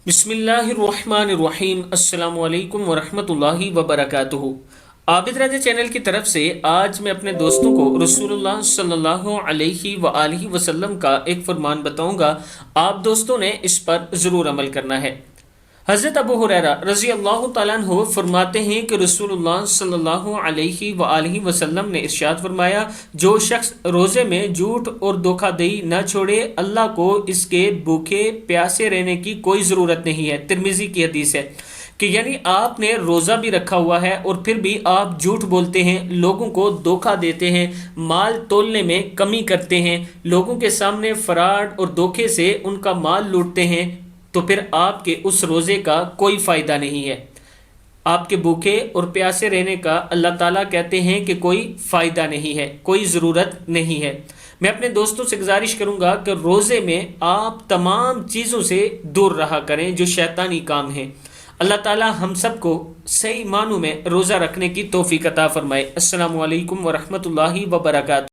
बिस्मिल्लाहिर्रहमानिर्रहीम। अस्सलामु अलैकुम वरहमतुल्लाहि वबरकातुहू। आबिद्राजा चैनल की तरफ से आज मैं अपने दोस्तों को रसूलुल्लाह सल्लल्लाहु अलैहि वआलिहि वसल्लम का एक फरमान बताऊंगा। आप दोस्तों ने इस पर ज़रूर अमल करना है। हज़रत अबू हुरैरा रज़ी अल्लाह तआला अन्हु फरमाते हैं कि रसूलुल्लाह सल्लल्लाहु अलैहि वआलिहि वसल्लम ने इरशाद फरमाया, जो शख्स रोज़े में झूठ और धोखाधड़ी न छोड़े, अल्लाह को इसके भूखे प्यासे रहने की कोई ज़रूरत नहीं है। तिरमिज़ी की हदीस है कि यानी आपने रोज़ा भी रखा हुआ है और फिर भी आप झूठ बोलते हैं, लोगों को धोखा देते हैं, माल तोलने में कमी करते हैं, लोगों के सामने फराड और धोखे से उनका माल लूटते हैं, तो फिर आपके उस रोज़े का कोई फ़ायदा नहीं है। आपके भूखे और प्यासे रहने का अल्लाह ताला कहते हैं कि कोई फ़ायदा नहीं है, कोई ज़रूरत नहीं है। मैं अपने दोस्तों से गुजारिश करूंगा कि रोज़े में आप तमाम चीज़ों से दूर रहा करें जो शैतानी काम है। अल्लाह ताला हम सबको सही मानों में रोज़ा रखने की तौफीक अता फरमाए। अस्सलामु अलैकुम वरहमतुल्लाहि वबरकातुहू।